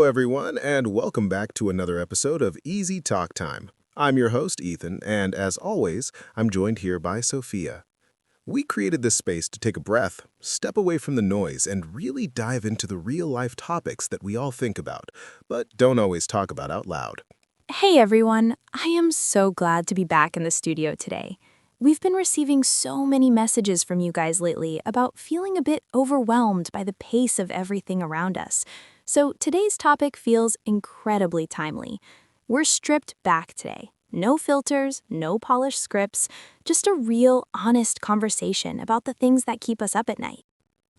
everyone, and welcome back to another episode of Easy Talk Time. I'm your host, Ethan, and as always, I'm joined here by Sophia. We created this space to take a breath, step away from the noise, and really dive into the real-life topics that we all think about, but don't always talk about out loud. Hey everyone, I am so glad to be back in the studio today. We've been receiving so many messages from you guys lately about feeling a bit overwhelmed by the pace of everything around us. So today's topic feels incredibly timely. We're stripped back today. No filters, no polished scripts, just a real, honest conversation about the things that keep us up at night.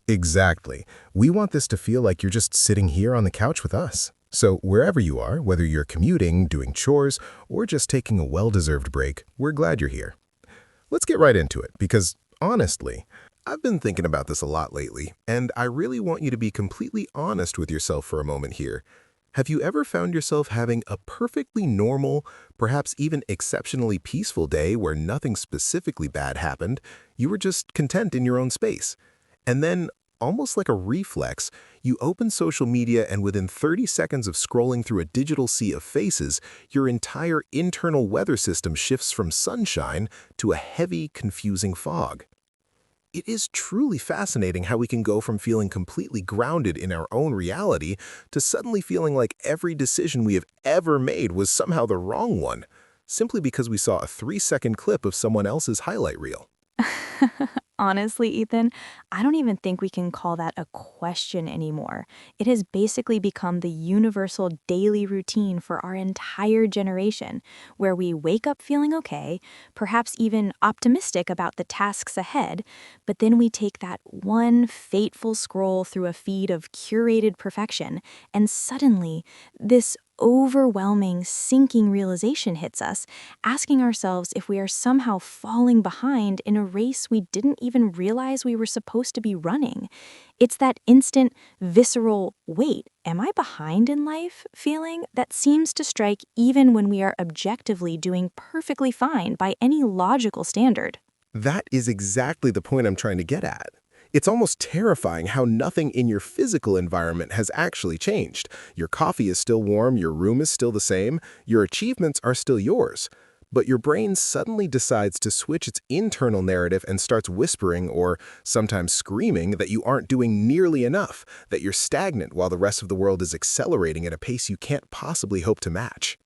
Exactly. We want this to feel like you're just sitting here on the couch with us. So wherever you are, whether you're commuting, doing chores, or just taking a well-deserved break, we're glad you're here. Let's get right into it, because honestly, I've been thinking about this a lot lately, and I really want you to be completely honest with yourself for a moment here. Have you ever found yourself having a perfectly normal, perhaps even exceptionally peaceful day where nothing specifically bad happened, you were just content in your own space? And then, almost like a reflex, you open social media and within 30 seconds of scrolling through a digital sea of faces, your entire internal weather system shifts from sunshine to a heavy, confusing fog. It is truly fascinating how we can go from feeling completely grounded in our own reality to suddenly feeling like every decision we have ever made was somehow the wrong one, simply because we saw a 3-second clip of someone else's highlight reel. Honestly, Ethan, I don't even think we can call that a question anymore. It has basically become the universal daily routine for our entire generation, where we wake up feeling okay, perhaps even optimistic about the tasks ahead, but then we take that one fateful scroll through a feed of curated perfection, and suddenly, this overwhelming, sinking realization hits us, asking ourselves if we are somehow falling behind in a race we didn't even realize we were supposed to be running. It's that instant, visceral, wait, am I behind in life feeling that seems to strike even when we are objectively doing perfectly fine by any logical standard. That is exactly the point I'm trying to get at. It's almost terrifying how nothing in your physical environment has actually changed. Your coffee is still warm, your room is still the same, your achievements are still yours. But your brain suddenly decides to switch its internal narrative and starts whispering or sometimes screaming that you aren't doing nearly enough, that you're stagnant while the rest of the world is accelerating at a pace you can't possibly hope to match.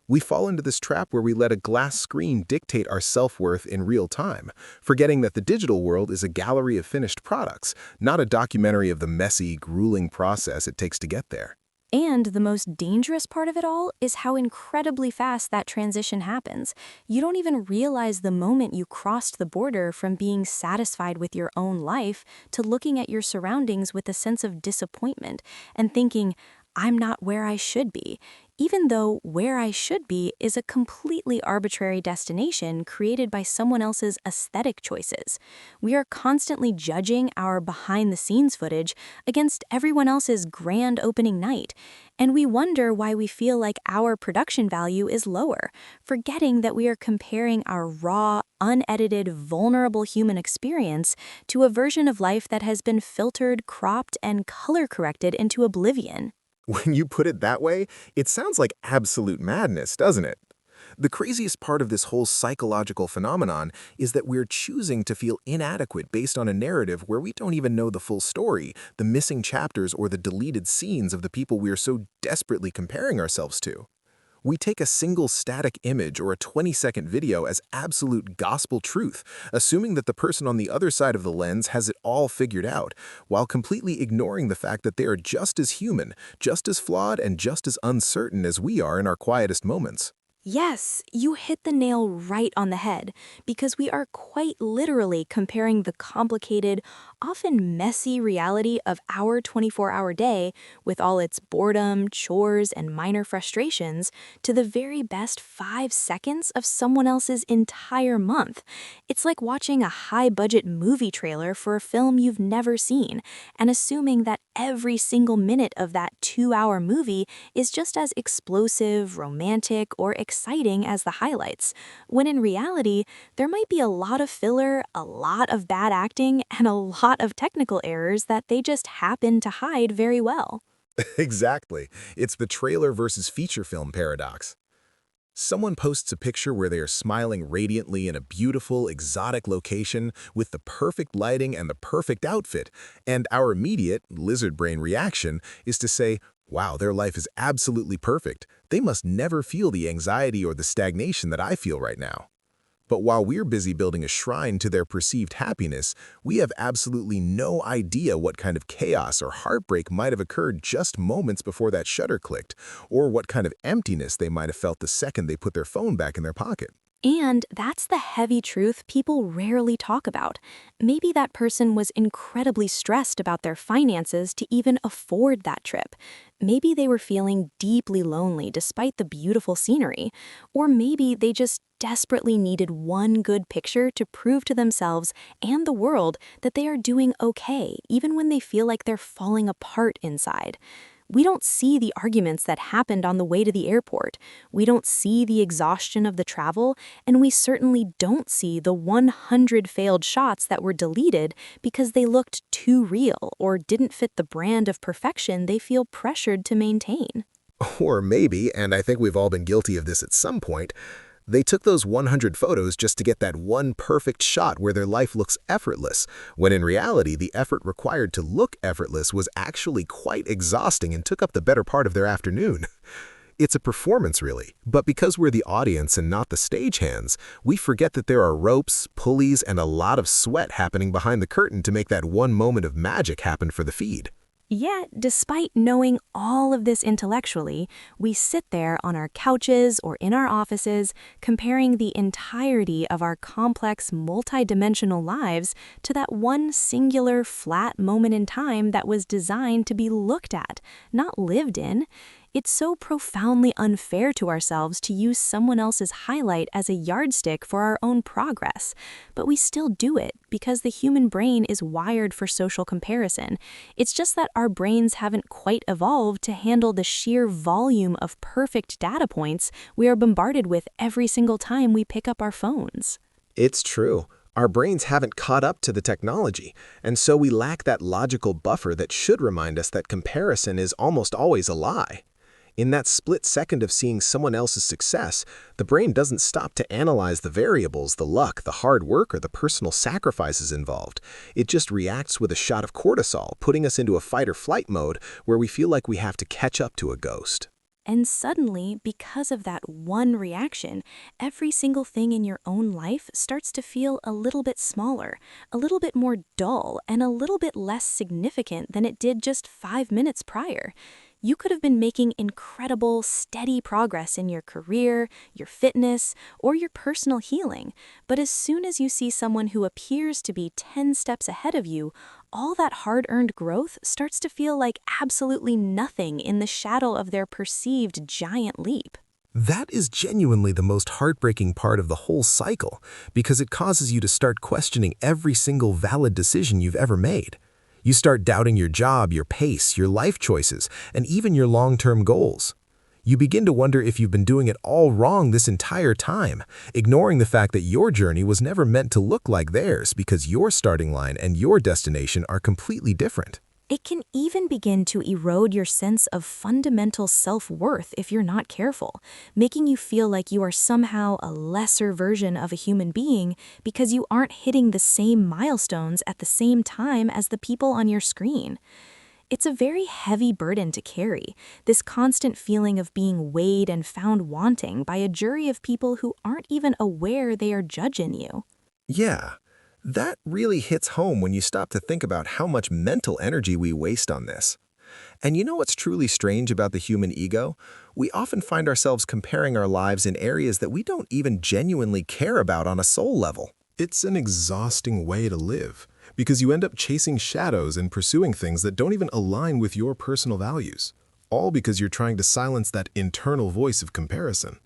We fall into this trap where we let a glass screen dictate our self-worth in real time, forgetting that the digital world is a gallery of finished products, not a documentary of the messy, grueling process it takes to get there. And the most dangerous part of it all is how incredibly fast that transition happens. You don't even realize the moment you crossed the border from being satisfied with your own life to looking at your surroundings with a sense of disappointment and thinking, I'm not where I should be, even though where I should be is a completely arbitrary destination created by someone else's aesthetic choices. We are constantly judging our behind-the-scenes footage against everyone else's grand opening night, and we wonder why we feel like our production value is lower, forgetting that we are comparing our raw, unedited, vulnerable human experience to a version of life that has been filtered, cropped, and color-corrected into oblivion. When you put it that way, it sounds like absolute madness, doesn't it? The craziest part of this whole psychological phenomenon is that we're choosing to feel inadequate based on a narrative where we don't even know the full story, the missing chapters, or the deleted scenes of the people we are so desperately comparing ourselves to. We take a single static image or a 20-second video as absolute gospel truth, assuming that the person on the other side of the lens has it all figured out, while completely ignoring the fact that they are just as human, just as flawed, and just as uncertain as we are in our quietest moments. Yes, you hit the nail right on the head, because we are quite literally comparing the complicated, often messy reality of our 24-hour day, with all its boredom, chores, and minor frustrations, to the very best 5 seconds of someone else's entire month. It's like watching a high-budget movie trailer for a film you've never seen, and assuming that every single minute of that 2-hour movie is just as explosive, romantic, or exciting as the highlights, when in reality, there might be a lot of filler, a lot of bad acting, and a lot of technical errors that they just happen to hide very well. Exactly. It's the trailer versus feature film paradox. Someone posts a picture where they are smiling radiantly in a beautiful, exotic location with the perfect lighting and the perfect outfit, and our immediate, lizard brain reaction is to say, wow, their life is absolutely perfect. They must never feel the anxiety or the stagnation that I feel right now. But while we're busy building a shrine to their perceived happiness, we have absolutely no idea what kind of chaos or heartbreak might have occurred just moments before that shutter clicked, or what kind of emptiness they might have felt the second they put their phone back in their pocket. And that's the heavy truth people rarely talk about. Maybe that person was incredibly stressed about their finances to even afford that trip. Maybe they were feeling deeply lonely despite the beautiful scenery. Or maybe they just desperately needed one good picture to prove to themselves and the world that they are doing okay, even when they feel like they're falling apart inside. We don't see the arguments that happened on the way to the airport. We don't see the exhaustion of the travel, and we certainly don't see the 100 failed shots that were deleted because they looked too real or didn't fit the brand of perfection they feel pressured to maintain. Or maybe, and I think we've all been guilty of this at some point, they took those 100 photos just to get that one perfect shot where their life looks effortless, when in reality the effort required to look effortless was actually quite exhausting and took up the better part of their afternoon. It's a performance really, but because we're the audience and not the stagehands, we forget that there are ropes, pulleys, and a lot of sweat happening behind the curtain to make that one moment of magic happen for the feed. Yet, despite knowing all of this intellectually, we sit there on our couches or in our offices, comparing the entirety of our complex, multidimensional lives to that one singular, flat moment in time that was designed to be looked at, not lived in. It's so profoundly unfair to ourselves to use someone else's highlight as a yardstick for our own progress. But we still do it because the human brain is wired for social comparison. It's just that our brains haven't quite evolved to handle the sheer volume of perfect data points we are bombarded with every single time we pick up our phones. It's true. Our brains haven't caught up to the technology, and so we lack that logical buffer that should remind us that comparison is almost always a lie. In that split second of seeing someone else's success, the brain doesn't stop to analyze the variables, the luck, the hard work, or the personal sacrifices involved. It just reacts with a shot of cortisol, putting us into a fight-or-flight mode where we feel like we have to catch up to a ghost. And suddenly, because of that one reaction, every single thing in your own life starts to feel a little bit smaller, a little bit more dull, and a little bit less significant than it did just 5 minutes prior. You could have been making incredible, steady progress in your career, your fitness, or your personal healing, but as soon as you see someone who appears to be 10 steps ahead of you, all that hard-earned growth starts to feel like absolutely nothing in the shadow of their perceived giant leap. That is genuinely the most heartbreaking part of the whole cycle, because it causes you to start questioning every single valid decision you've ever made. You start doubting your job, your pace, your life choices, and even your long-term goals. You begin to wonder if you've been doing it all wrong this entire time, ignoring the fact that your journey was never meant to look like theirs because your starting line and your destination are completely different. It can even begin to erode your sense of fundamental self-worth if you're not careful, making you feel like you are somehow a lesser version of a human being because you aren't hitting the same milestones at the same time as the people on your screen. It's a very heavy burden to carry, this constant feeling of being weighed and found wanting by a jury of people who aren't even aware they are judging you. Yeah. That really hits home when you stop to think about how much mental energy we waste on this. And you know what's truly strange about the human ego? We often find ourselves comparing our lives in areas that we don't even genuinely care about on a soul level. It's an exhausting way to live, because you end up chasing shadows and pursuing things that don't even align with your personal values, all because you're trying to silence that internal voice of comparison.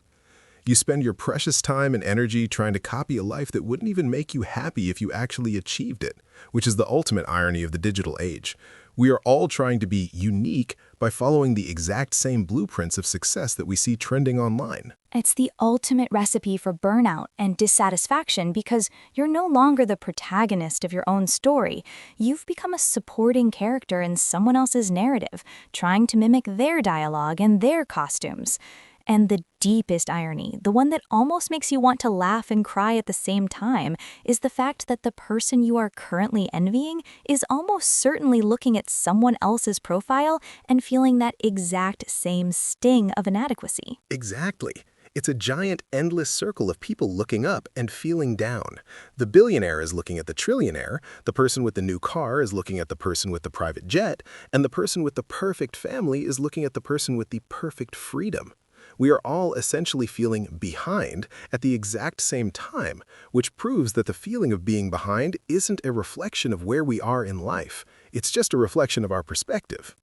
You spend your precious time and energy trying to copy a life that wouldn't even make you happy if you actually achieved it, which is the ultimate irony of the digital age. We are all trying to be unique, by following the exact same blueprints of success that we see trending online. It's the ultimate recipe for burnout and dissatisfaction because you're no longer the protagonist of your own story. You've become a supporting character in someone else's narrative, trying to mimic their dialogue and their costumes. And the deepest irony, the one that almost makes you want to laugh and cry at the same time, is the fact that the person you are currently envying is almost certainly looking at someone else's profile and feeling that exact same sting of inadequacy. Exactly. It's a giant, endless circle of people looking up and feeling down. The billionaire is looking at the trillionaire, the person with the new car is looking at the person with the private jet, and the person with the perfect family is looking at the person with the perfect freedom. We are all essentially feeling behind at the exact same time, which proves that the feeling of being behind isn't a reflection of where we are in life. It's just a reflection of our perspective.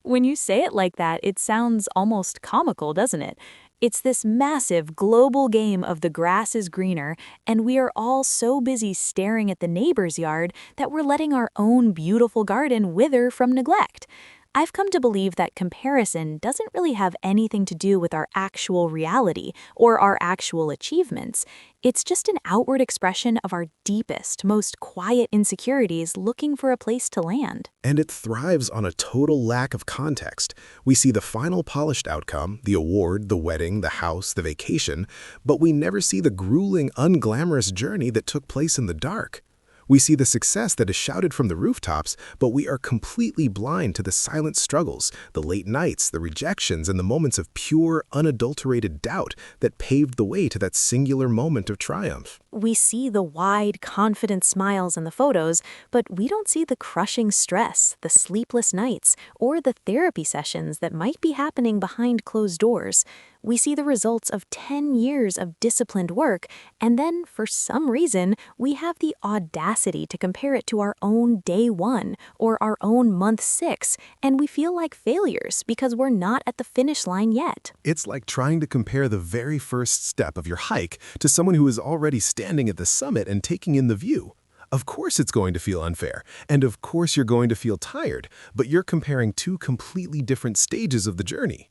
When you say it like that, it sounds almost comical, doesn't it? It's this massive global game of the grass is greener, and we are all so busy staring at the neighbor's yard that we're letting our own beautiful garden wither from neglect. I've come to believe that comparison doesn't really have anything to do with our actual reality or our actual achievements. It's just an outward expression of our deepest, most quiet insecurities looking for a place to land. And it thrives on a total lack of context. We see the final polished outcome, the award, the wedding, the house, the vacation, but we never see the grueling, unglamorous journey that took place in the dark. We see the success that is shouted from the rooftops, but we are completely blind to the silent struggles, the late nights, the rejections, and the moments of pure, unadulterated doubt that paved the way to that singular moment of triumph. We see the wide, confident smiles in the photos, but we don't see the crushing stress, the sleepless nights, or the therapy sessions that might be happening behind closed doors. We see the results of 10 years of disciplined work, and then, for some reason, we have the audacity to compare it to our own day 1 or our own month 6, and we feel like failures because we're not at the finish line yet. It's like trying to compare the very first step of your hike to someone who is already standing at the summit and taking in the view. Of course it's going to feel unfair, and of course you're going to feel tired, but you're comparing two completely different stages of the journey.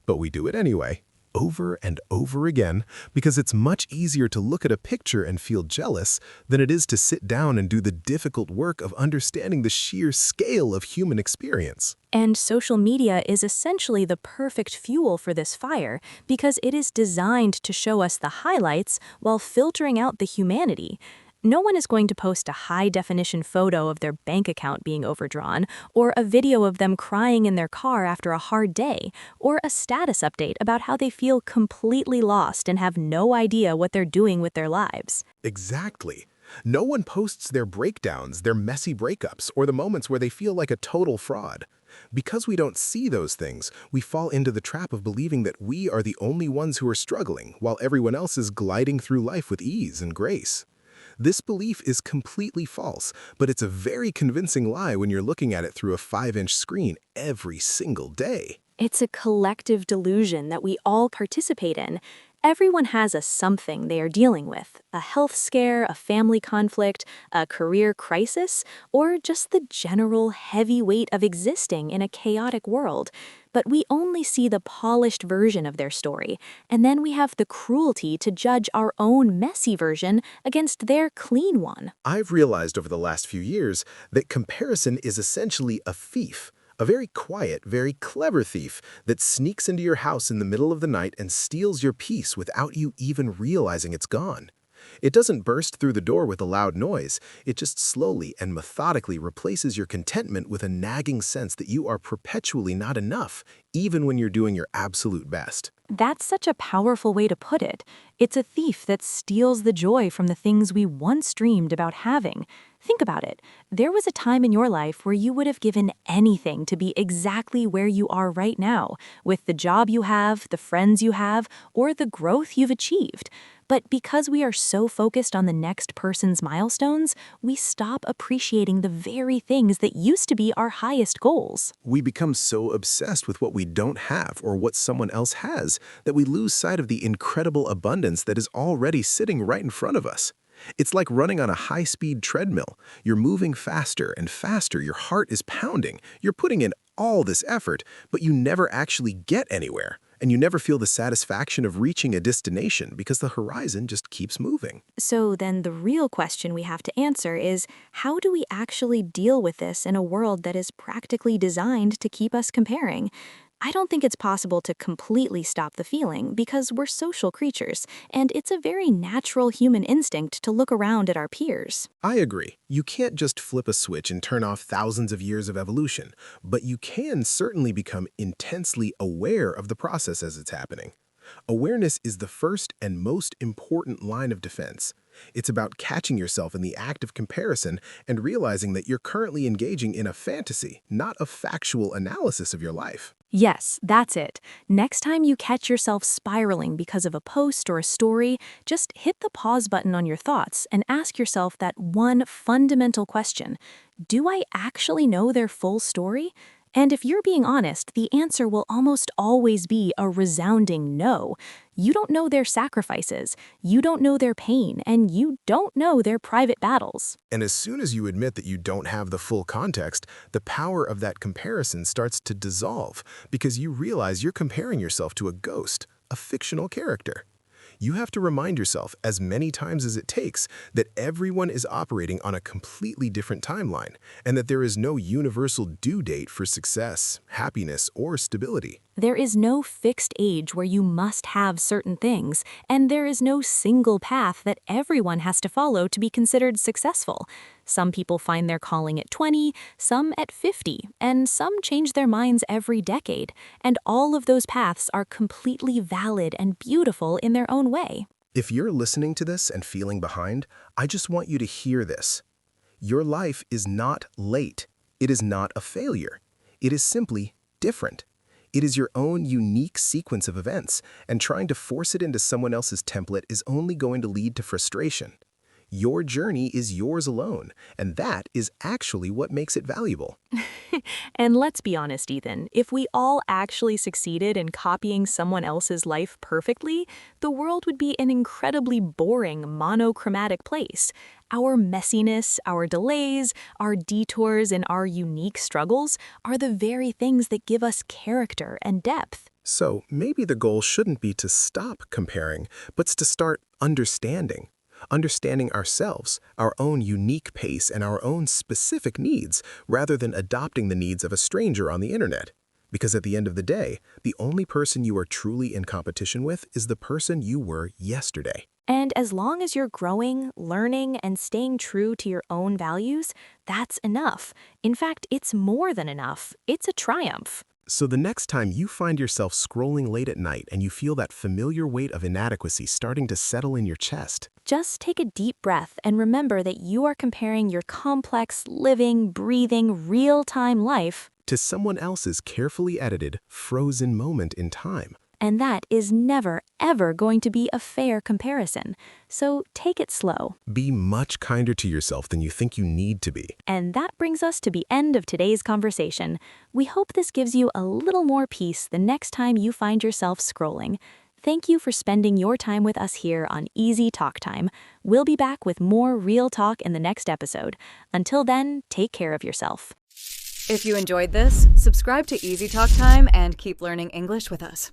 But we do it anyway, over and over again, because it's much easier to look at a picture and feel jealous than it is to sit down and do the difficult work of understanding the sheer scale of human experience. And social media is essentially the perfect fuel for this fire because it is designed to show us the highlights while filtering out the humanity. No one is going to post a high-definition photo of their bank account being overdrawn, or a video of them crying in their car after a hard day, or a status update about how they feel completely lost and have no idea what they're doing with their lives. Exactly. No one posts their breakdowns, their messy breakups, or the moments where they feel like a total fraud. Because we don't see those things, we fall into the trap of believing that we are the only ones who are struggling, while everyone else is gliding through life with ease and grace. This belief is completely false, but it's a very convincing lie when you're looking at it through a 5-inch screen every single day. It's a collective delusion that we all participate in. Everyone has a something they are dealing with, a health scare, a family conflict, a career crisis, or just the general heavy weight of existing in a chaotic world. But we only see the polished version of their story, and then we have the cruelty to judge our own messy version against their clean one. I've realized over the last few years that comparison is essentially a thief. A very quiet, very clever thief that sneaks into your house in the middle of the night and steals your peace without you even realizing it's gone. It doesn't burst through the door with a loud noise. It just slowly and methodically replaces your contentment with a nagging sense that you are perpetually not enough, even when you're doing your absolute best. That's such a powerful way to put it. It's a thief that steals the joy from the things we once dreamed about having. Think about it. There was a time in your life where you would have given anything to be exactly where you are right now, with the job you have, the friends you have, or the growth you've achieved. But because we are so focused on the next person's milestones, we stop appreciating the very things that used to be our highest goals. We become so obsessed with what we don't have or what someone else has that we lose sight of the incredible abundance that is already sitting right in front of us. It's like running on a high-speed treadmill. You're moving faster and faster, your heart is pounding, you're putting in all this effort, but you never actually get anywhere. And you never feel the satisfaction of reaching a destination because the horizon just keeps moving. So then the real question we have to answer is, how do we actually deal with this in a world that is practically designed to keep us comparing? I don't think it's possible to completely stop the feeling because we're social creatures, and it's a very natural human instinct to look around at our peers. I agree. You can't just flip a switch and turn off thousands of years of evolution, but you can certainly become intensely aware of the process as it's happening. Awareness is the first and most important line of defense. It's about catching yourself in the act of comparison and realizing that you're currently engaging in a fantasy, not a factual analysis of your life. Yes, that's it. Next time you catch yourself spiraling because of a post or a story, just hit the pause button on your thoughts and ask yourself that one fundamental question. Do I actually know their full story? And if you're being honest, the answer will almost always be a resounding no. You don't know their sacrifices, you don't know their pain, and you don't know their private battles. And as soon as you admit that you don't have the full context, the power of that comparison starts to dissolve because you realize you're comparing yourself to a ghost, a fictional character. You have to remind yourself as many times as it takes that everyone is operating on a completely different timeline and that there is no universal due date for success, happiness, or stability. There is no fixed age where you must have certain things, and there is no single path that everyone has to follow to be considered successful. Some people find their calling at 20, some at 50, and some change their minds every decade. And all of those paths are completely valid and beautiful in their own way. If you're listening to this and feeling behind, I just want you to hear this. Your life is not late. It is not a failure. It is simply different. It is your own unique sequence of events, and trying to force it into someone else's template is only going to lead to frustration. Your journey is yours alone, and that is actually what makes it valuable. And let's be honest, Ethan, if we all actually succeeded in copying someone else's life perfectly, the world would be an incredibly boring, monochromatic place. Our messiness, our delays, our detours, and our unique struggles are the very things that give us character and depth. So maybe the goal shouldn't be to stop comparing, but to start understanding. Understanding ourselves, our own unique pace, and our own specific needs, rather than adopting the needs of a stranger on the internet. Because at the end of the day, the only person you are truly in competition with is the person you were yesterday. And as long as you're growing, learning, and staying true to your own values, that's enough. In fact, it's more than enough. It's a triumph. So the next time you find yourself scrolling late at night and you feel that familiar weight of inadequacy starting to settle in your chest, just take a deep breath and remember that you are comparing your complex, living, breathing, real-time life to someone else's carefully edited, frozen moment in time. And that is never, ever going to be a fair comparison. So take it slow. Be much kinder to yourself than you think you need to be. And that brings us to the end of today's conversation. We hope this gives you a little more peace the next time you find yourself scrolling. Thank you for spending your time with us here on Easy Talk Time. We'll be back with more real talk in the next episode. Until then, take care of yourself. If you enjoyed this, subscribe to Easy Talk Time and keep learning English with us.